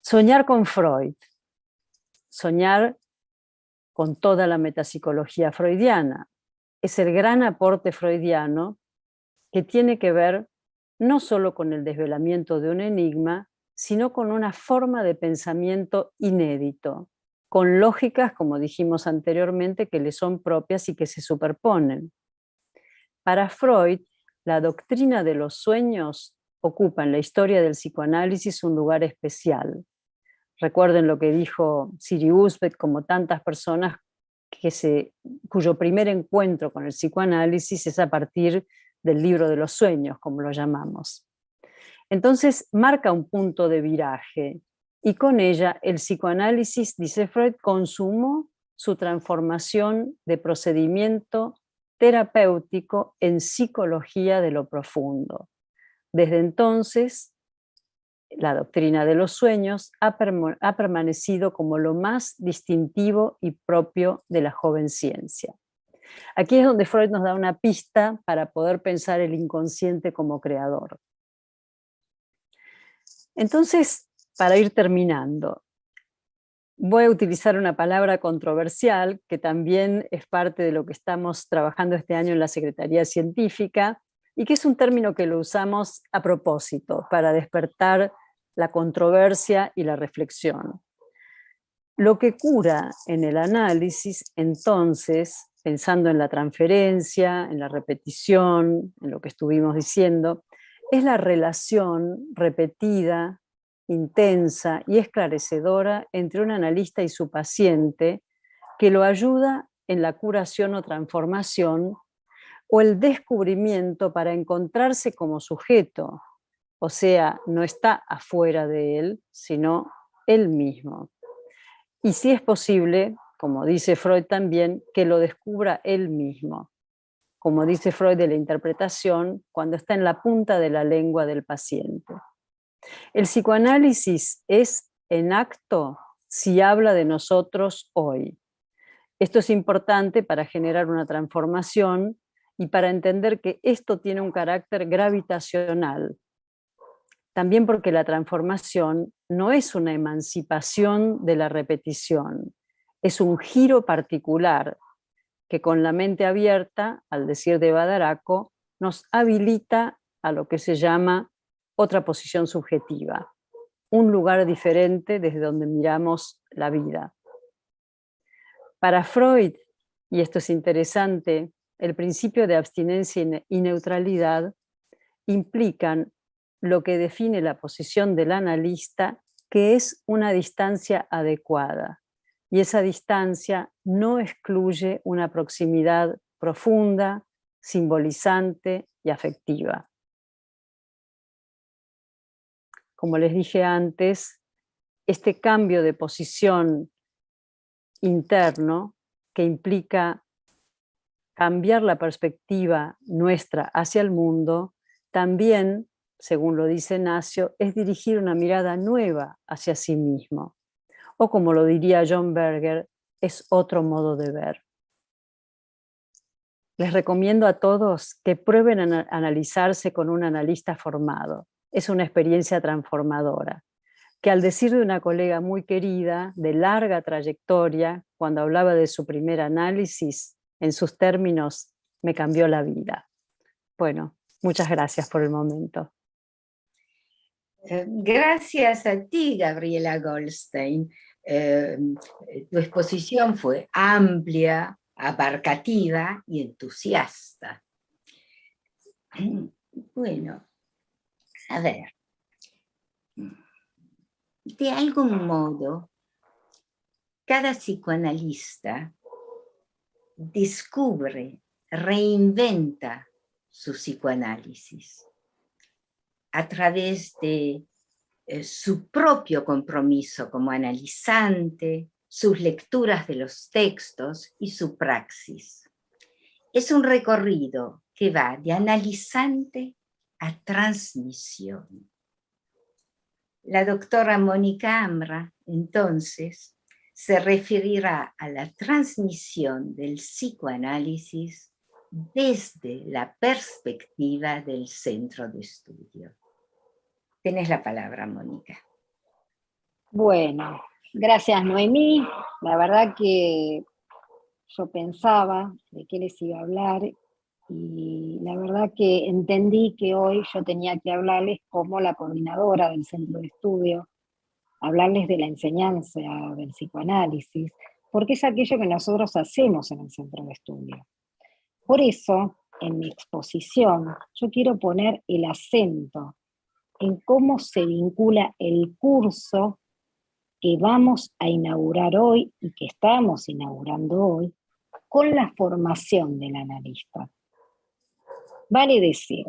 Soñar con Freud, soñar con toda la metapsicología freudiana. Es el gran aporte freudiano que tiene que ver no solo con el desvelamiento de un enigma, sino con una forma de pensamiento inédito, con lógicas, como dijimos anteriormente, que le son propias y que se superponen. Para Freud, la doctrina de los sueños ocupa en la historia del psicoanálisis un lugar especial. Recuerden lo que dijo Siri Husbeck, como tantas personas cuyo primer encuentro con el psicoanálisis es a partir del libro de los sueños, como lo llamamos. Entonces marca un punto de viraje y con ella el psicoanálisis, dice Freud, consumó su transformación de procedimiento terapéutico en psicología de lo profundo. Desde entonces, la doctrina de los sueños ha permanecido como lo más distintivo y propio de la joven ciencia. Aquí es donde Freud nos da una pista para poder pensar el inconsciente como creador. Entonces, para ir terminando, voy a utilizar una palabra controversial que también es parte de lo que estamos trabajando este año en la Secretaría Científica y que es un término que lo usamos a propósito para despertar la controversia y la reflexión. Lo que cura en el análisis, entonces, pensando en la transferencia, en la repetición, en lo que estuvimos diciendo, es la relación repetida, intensa y esclarecedora entre un analista y su paciente que lo ayuda en la curación o transformación o el descubrimiento para encontrarse como sujeto, o sea, no está afuera de él, sino él mismo. Y si es posible, como dice Freud también, que lo descubra él mismo. Como dice Freud de la interpretación, cuando está en la punta de la lengua del paciente. El psicoanálisis es en acto si habla de nosotros hoy. Esto es importante para generar una transformación y para entender que esto tiene un carácter gravitacional. También porque la transformación no es una emancipación de la repetición, es un giro particular que con la mente abierta, al decir de Badaraco, nos habilita a lo que se llama otra posición subjetiva, un lugar diferente desde donde miramos la vida. Para Freud, y esto es interesante, el principio de abstinencia y neutralidad implican lo que define la posición del analista, que es una distancia adecuada. Y esa distancia no excluye una proximidad profunda, simbolizante y afectiva. Como les dije antes, este cambio de posición interno que implica cambiar la perspectiva nuestra hacia el mundo, también, según lo dice Nacio, es dirigir una mirada nueva hacia sí mismo. O como lo diría John Berger, es otro modo de ver. Les recomiendo a todos que prueben a analizarse con un analista formado. Es una experiencia transformadora, que al decir de una colega muy querida, de larga trayectoria, cuando hablaba de su primer análisis, en sus términos, me cambió la vida. Bueno, muchas gracias por el momento. Gracias a ti, Gabriela Goldstein. Tu exposición fue amplia, abarcativa y entusiasta. Bueno, a ver, de algún modo, cada psicoanalista descubre, reinventa su psicoanálisis a través de su propio compromiso como analizante, sus lecturas de los textos y su praxis. Es un recorrido que va de analizante a transmisión. La doctora Mónica Amra, entonces, se referirá a la transmisión del psicoanálisis desde la perspectiva del centro de estudio. Tenés la palabra, Mónica. Bueno, gracias, Noemí. La verdad que yo pensaba de qué les iba a hablar y la verdad que entendí que hoy yo tenía que hablarles como la coordinadora del centro de estudio, hablarles de la enseñanza del psicoanálisis, porque es aquello que nosotros hacemos en el centro de estudio. Por eso, en mi exposición, yo quiero poner el acento en cómo se vincula el curso que vamos a inaugurar hoy y que estamos inaugurando hoy con la formación del analista. Vale decir,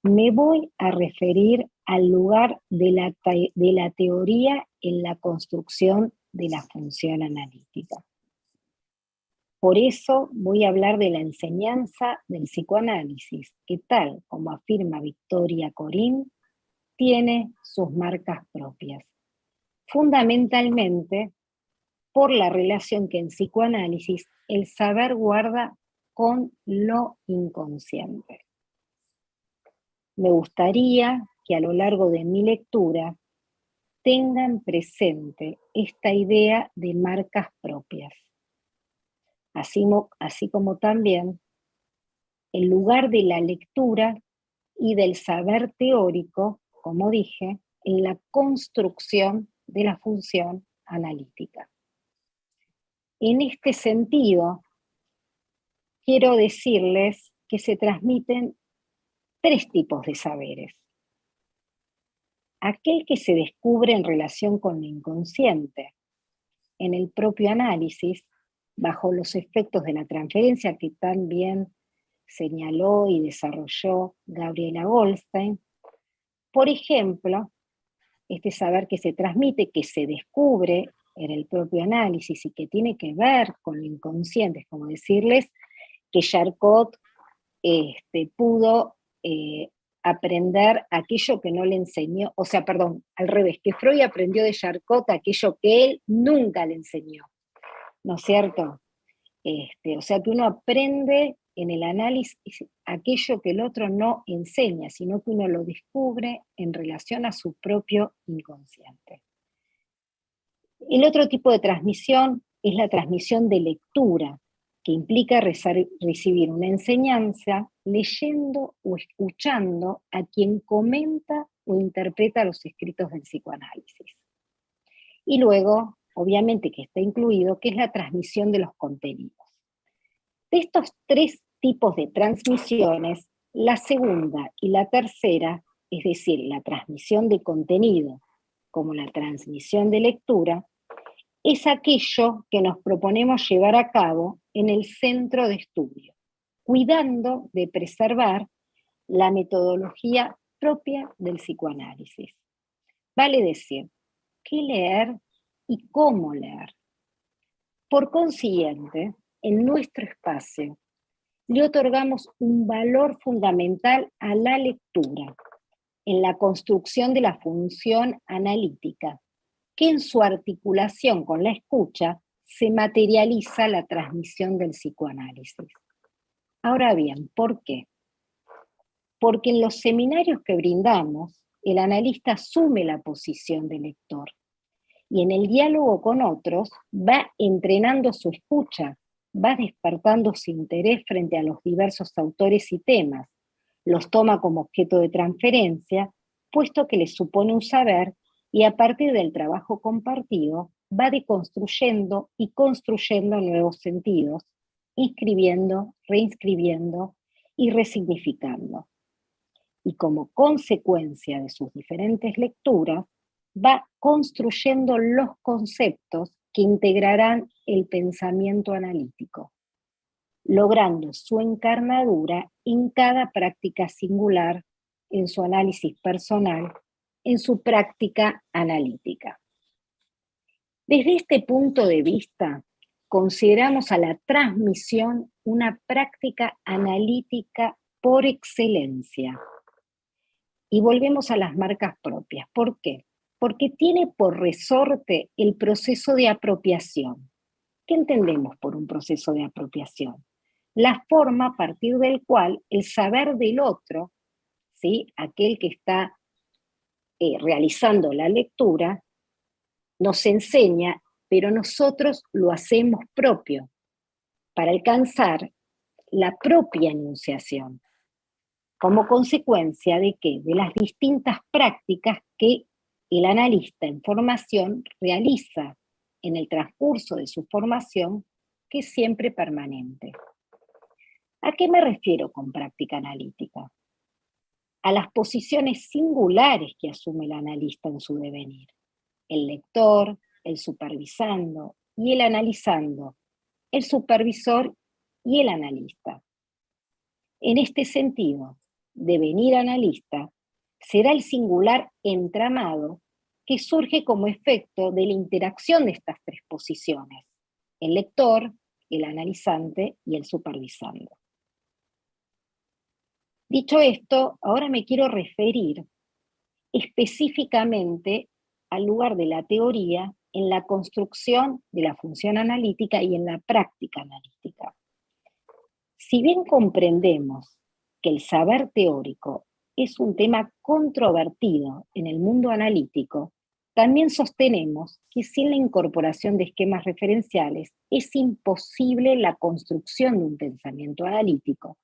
me voy a referir al lugar de la teoría en la construcción de la función analítica. Por eso voy a hablar de la enseñanza del psicoanálisis, que tal como afirma Victoria Corín, tiene sus marcas propias. Fundamentalmente por la relación que en psicoanálisis el saber guarda con lo inconsciente. Me gustaría que a lo largo de mi lectura tengan presente esta idea de marcas propias, así como también el lugar de la lectura y del saber teórico, como dije, en la construcción de la función analítica. En este sentido, quiero decirles que se transmiten 3 tipos de saberes. Aquel que se descubre en relación con lo inconsciente, en el propio análisis, bajo los efectos de la transferencia que también señaló y desarrolló Gabriela Goldstein. Por ejemplo, este saber que se transmite, que se descubre en el propio análisis y que tiene que ver con lo inconsciente, es como decirles que Charcot pudo aprender aquello que no le enseñó, o sea, perdón, al revés, que Freud aprendió de Charcot aquello que él nunca le enseñó, ¿no es cierto? O sea, que uno aprende en el análisis aquello que el otro no enseña, sino que uno lo descubre en relación a su propio inconsciente. El otro tipo de transmisión es la transmisión de lectura, que implica recibir una enseñanza leyendo o escuchando a quien comenta o interpreta los escritos del psicoanálisis. Y luego, obviamente que está incluido, que es la transmisión de los contenidos. De estos 3 tipos de transmisiones, la segunda y la tercera, es decir, la transmisión de contenido como la transmisión de lectura, es aquello que nos proponemos llevar a cabo en el centro de estudio, cuidando de preservar la metodología propia del psicoanálisis. Vale decir, qué leer y cómo leer. Por consiguiente, en nuestro espacio le otorgamos un valor fundamental a la lectura en la construcción de la función analítica, que en su articulación con la escucha se materializa la transmisión del psicoanálisis. Ahora bien, ¿por qué? Porque en los seminarios que brindamos, el analista asume la posición de lector y en el diálogo con otros va entrenando su escucha, va despertando su interés frente a los diversos autores y temas, los toma como objeto de transferencia, puesto que les supone un saber, y a partir del trabajo compartido va deconstruyendo y construyendo nuevos sentidos, inscribiendo, reinscribiendo y resignificando. Y como consecuencia de sus diferentes lecturas, va construyendo los conceptos que integrarán el pensamiento analítico, logrando su encarnadura en cada práctica singular, en su análisis personal, en su práctica analítica. Desde este punto de vista, consideramos a la transmisión una práctica analítica por excelencia. Y volvemos a las marcas propias. ¿Por qué? Porque tiene por resorte el proceso de apropiación. ¿Qué entendemos por un proceso de apropiación? La forma a partir del cual el saber del otro, ¿sí?, aquel que está realizando la lectura, nos enseña, pero nosotros lo hacemos propio para alcanzar la propia enunciación, como consecuencia de ¿qué? De las distintas prácticas que el analista en formación realiza en el transcurso de su formación, que es siempre permanente. ¿A qué me refiero con práctica analítica? A las posiciones singulares que asume el analista en su devenir. El lector, el supervisando y el analizando, el supervisor y el analista. En este sentido, devenir analista será el singular entramado que surge como efecto de la interacción de estas tres posiciones: el lector, el analizante y el supervisando. Dicho esto, ahora me quiero referir específicamente al lugar de la teoría en la construcción de la función analítica y en la práctica analítica. Si bien comprendemos que el saber teórico es un tema controvertido en el mundo analítico, también sostenemos que sin la incorporación de esquemas referenciales es imposible la construcción de un pensamiento analítico,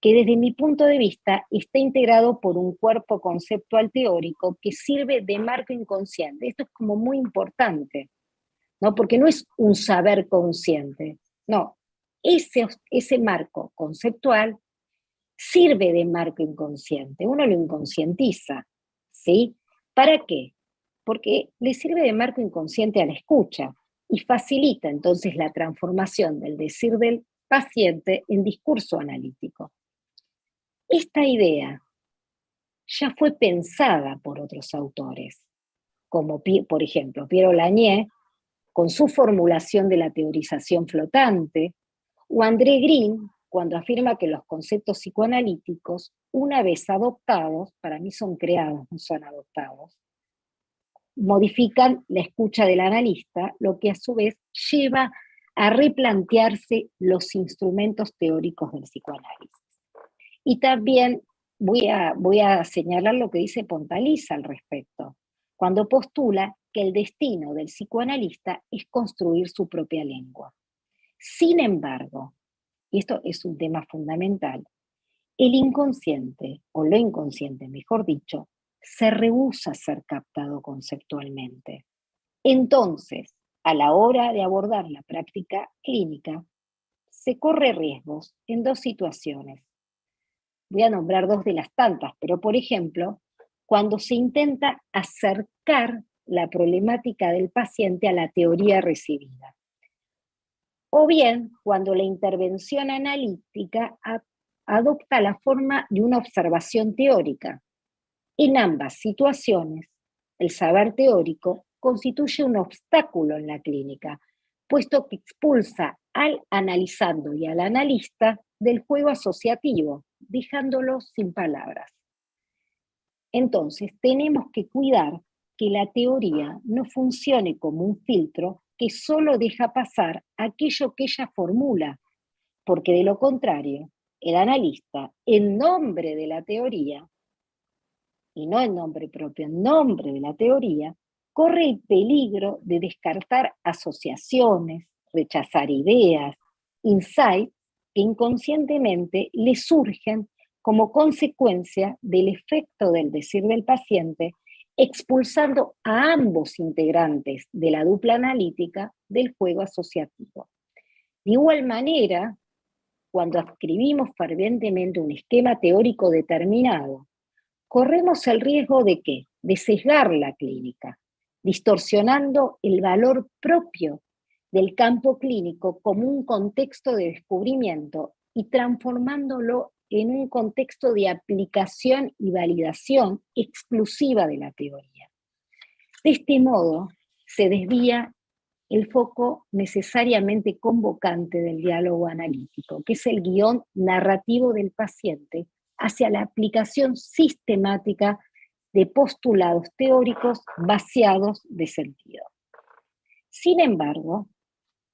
que desde mi punto de vista está integrado por un cuerpo conceptual teórico que sirve de marco inconsciente. Esto es como muy importante, ¿no? Porque no es un saber consciente, no. Ese marco conceptual sirve de marco inconsciente, uno lo inconscientiza, ¿sí? ¿Para qué? Porque le sirve de marco inconsciente a la escucha y facilita entonces la transformación del decir del paciente en discurso analítico. Esta idea ya fue pensada por otros autores, como por ejemplo Piero Lanier, con su formulación de la teorización flotante, o André Green, cuando afirma que los conceptos psicoanalíticos, una vez adoptados, para mí son creados, no son adoptados, modifican la escucha del analista, lo que a su vez lleva a replantearse los instrumentos teóricos del psicoanálisis. Y también voy a señalar lo que dice Pontaliza al respecto, cuando postula que el destino del psicoanalista es construir su propia lengua. Sin embargo, y esto es un tema fundamental, el inconsciente, o lo inconsciente mejor dicho, se rehúsa a ser captado conceptualmente. Entonces, a la hora de abordar la práctica clínica, se corre riesgos en dos situaciones. Voy a nombrar dos de las tantas, pero por ejemplo, cuando se intenta acercar la problemática del paciente a la teoría recibida. O bien, cuando la intervención analítica adopta la forma de una observación teórica. En ambas situaciones, el saber teórico constituye un obstáculo en la clínica, puesto que expulsa al analizando y al analista del juego asociativo, dejándolo sin palabras. Entonces, tenemos que cuidar que la teoría no funcione como un filtro que solo deja pasar aquello que ella formula, porque de lo contrario, el analista, en nombre de la teoría, y no en nombre propio, en nombre de la teoría, corre el peligro de descartar asociaciones, rechazar ideas, insights que inconscientemente le surgen como consecuencia del efecto del decir del paciente, expulsando a ambos integrantes de la dupla analítica del juego asociativo. De igual manera, cuando escribimos fervientemente un esquema teórico determinado, corremos el riesgo de ¿qué? De sesgar la clínica, distorsionando el valor propio del campo clínico como un contexto de descubrimiento y transformándolo en un contexto de aplicación y validación exclusiva de la teoría. De este modo, se desvía el foco necesariamente convocante del diálogo analítico, que es el guión narrativo del paciente hacia la aplicación sistemática de postulados teóricos vaciados de sentido. Sin embargo,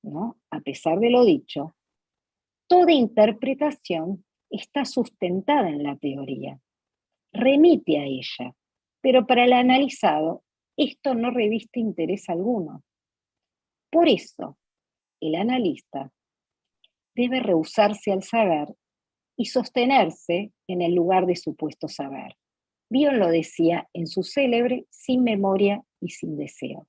¿no? A pesar de lo dicho, toda interpretación está sustentada en la teoría, remite a ella, pero para el analizado esto no reviste interés alguno. Por eso, el analista debe rehusarse al saber y sostenerse en el lugar de supuesto saber. Bion lo decía en su célebre Sin memoria y sin deseo.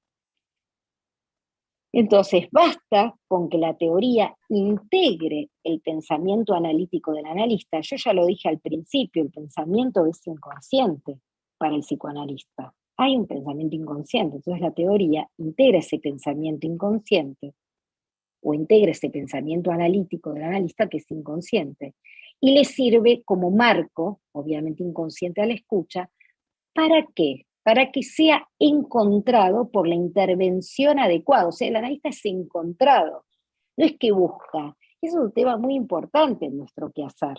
Entonces, basta con que la teoría integre el pensamiento analítico del analista. Yo ya lo dije al principio, el pensamiento es inconsciente para el psicoanalista. Hay un pensamiento inconsciente, entonces la teoría integra ese pensamiento inconsciente o integra ese pensamiento analítico del analista que es inconsciente y le sirve como marco, obviamente inconsciente a la escucha, ¿para qué? Para que sea encontrado por la intervención adecuada. O sea, el analista es encontrado, no es que busca. Eso es un tema muy importante en nuestro quehacer.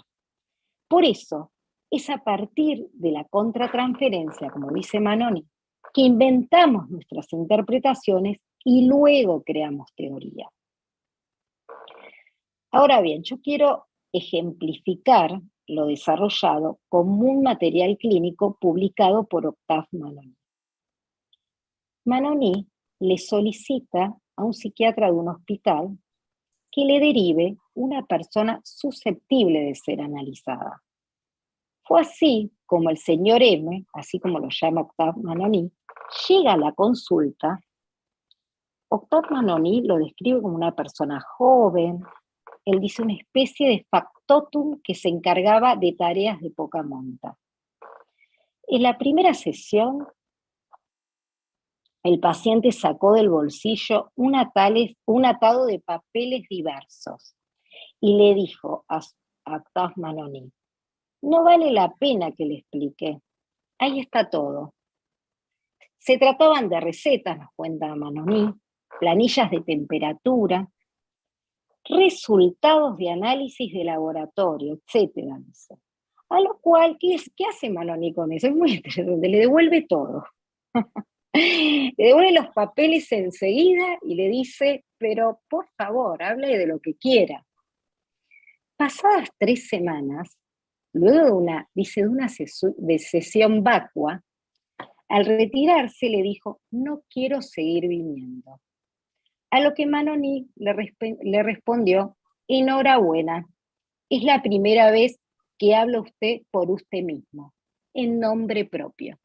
Por eso, es a partir de la contratransferencia, como dice Manoni, que inventamos nuestras interpretaciones y luego creamos teoría. Ahora bien, yo quiero ejemplificar lo desarrollado como un material clínico publicado por Octave Manoni. Manoni le solicita a un psiquiatra de un hospital que le derive una persona susceptible de ser analizada. Fue así como el señor M, así como lo llama Octave Manoni, llega a la consulta. Octave Manoni lo describe como una persona joven. Él dice una especie de factotum que se encargaba de tareas de poca monta. En la primera sesión, el paciente sacó del bolsillo un atado de papeles diversos y le dijo a Octave Manoni: no vale la pena que le explique, ahí está todo. Se trataban de recetas, nos cuenta Manoni, planillas de temperatura, resultados de análisis de laboratorio, etcétera. A lo cual, ¿qué hace Manoni con eso? Es muy interesante, le devuelve todo. Le devuelve los papeles enseguida y le dice, pero por favor, hable de lo que quiera. Pasadas 3 semanas, luego de una sesión vacua, al retirarse le dijo, no quiero seguir viniendo. A lo que Manoni le respondió, enhorabuena, es la primera vez que habla usted por usted mismo, en nombre propio.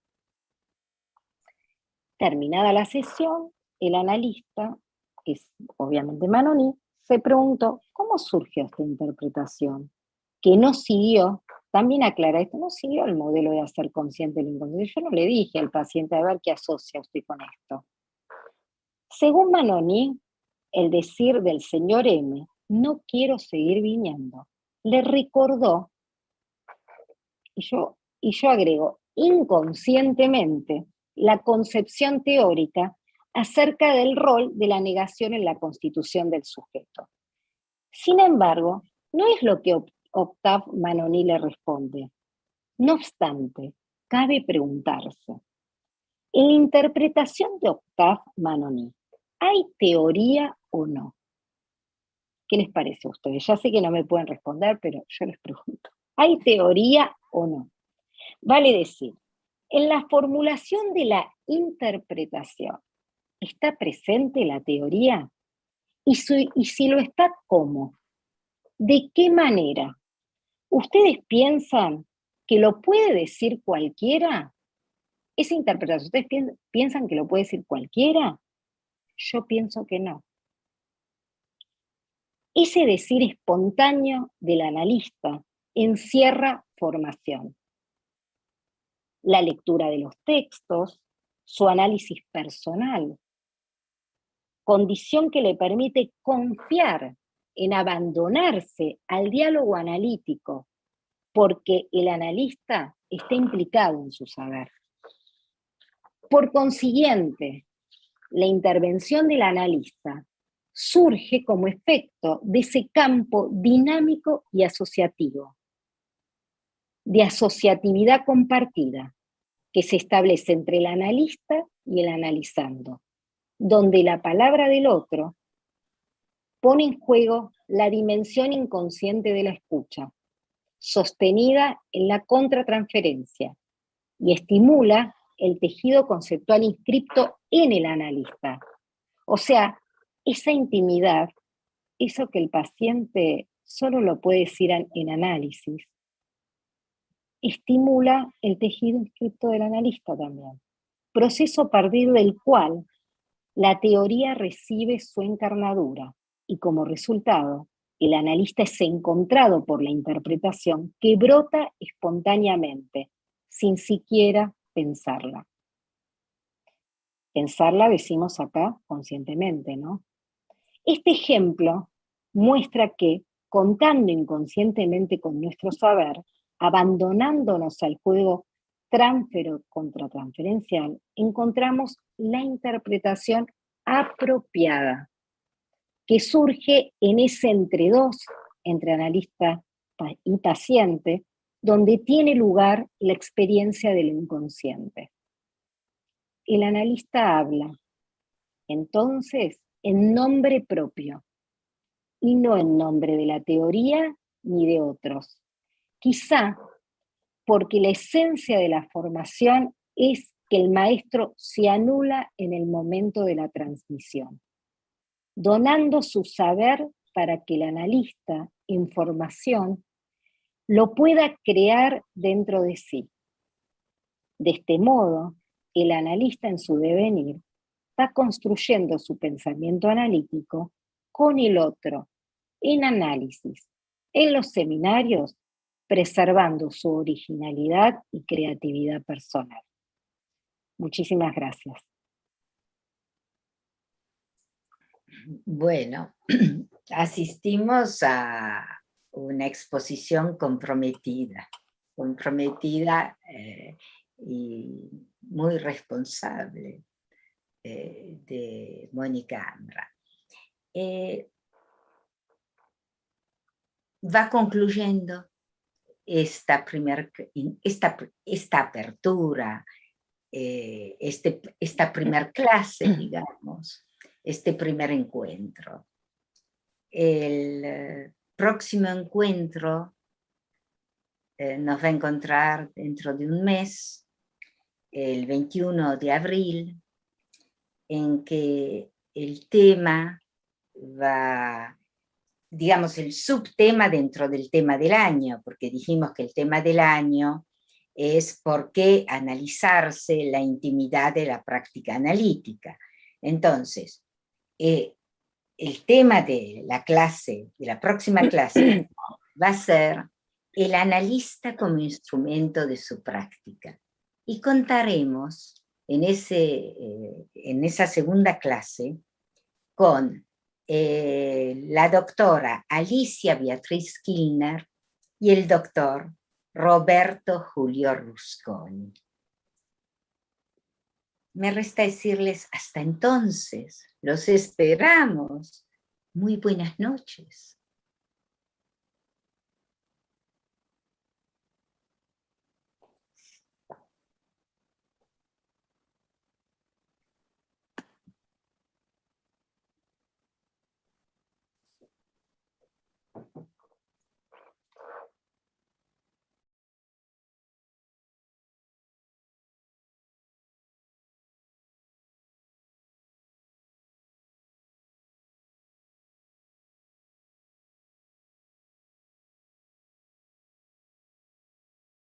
Terminada la sesión, el analista, que es obviamente Manoni, se preguntó, ¿cómo surgió esta interpretación? Que no siguió, también aclara esto, no siguió el modelo de hacer consciente el inconsciente. Yo no le dije al paciente, a ver qué asocia usted con esto. Según Manoni, el decir del señor M, no quiero seguir viniendo, le recordó, y yo agrego, inconscientemente, la concepción teórica acerca del rol de la negación en la constitución del sujeto. Sin embargo, no es lo que Octave Manoní le responde: no obstante, cabe preguntarse, en la interpretación de Octave Manoní, ¿hay teoría o no? ¿Qué les parece a ustedes? Ya sé que no me pueden responder, pero yo les pregunto, ¿hay teoría o no? Vale decir, en la formulación de la interpretación, ¿está presente la teoría? Y si lo está, ¿cómo? ¿De qué manera? ¿Ustedes piensan que lo puede decir cualquiera? Esa interpretación, ¿ustedes piensan que lo puede decir cualquiera? Yo pienso que no. Ese decir espontáneo del analista encierra formación. La lectura de los textos, su análisis personal, condición que le permite confiar en abandonarse al diálogo analítico, porque el analista está implicado en su saber. Por consiguiente, la intervención del analista surge como efecto de ese campo dinámico y asociativo, de asociatividad compartida, que se establece entre el analista y el analizando, donde la palabra del otro pone en juego la dimensión inconsciente de la escucha, sostenida en la contratransferencia, y estimula el tejido conceptual inscripto en el analista. O sea, esa intimidad, eso que el paciente solo lo puede decir en análisis, estimula el tejido inscripto del analista también. Proceso a partir del cual la teoría recibe su encarnadura y como resultado, el analista es encontrado por la interpretación que brota espontáneamente, sin siquiera pensarla. Pensarla decimos acá conscientemente, ¿no? Este ejemplo muestra que, contando inconscientemente con nuestro saber, abandonándonos al juego transfero contra transferencial, encontramos la interpretación apropiada, que surge en ese entre dos, entre analista y paciente, donde tiene lugar la experiencia del inconsciente. El analista habla, entonces, en nombre propio, y no en nombre de la teoría ni de otros. Quizá porque la esencia de la formación es que el maestro se anula en el momento de la transmisión, donando su saber para que el analista en formación lo pueda crear dentro de sí. De este modo, el analista en su devenir va construyendo su pensamiento analítico con el otro, en análisis, en los seminarios, preservando su originalidad y creatividad personal. Muchísimas gracias. Bueno, asistimos a una exposición comprometida y muy responsable de Mónica Ambra. Va concluyendo esta apertura, esta primer clase, digamos, este primer encuentro. El próximo encuentro nos va a encontrar dentro de un mes, el 21 de abril, en que el tema va, digamos, el subtema dentro del tema del año, porque dijimos que el tema del año es por qué analizarse la intimidad de la práctica analítica. Entonces, el tema de la clase, de la próxima clase, va a ser el analista como instrumento de su práctica. Y contaremos en esa segunda clase con la doctora Alicia Beatriz Kilner y el doctor Roberto Julio Rusconi. Me resta decirles hasta entonces, los esperamos. Muy buenas noches.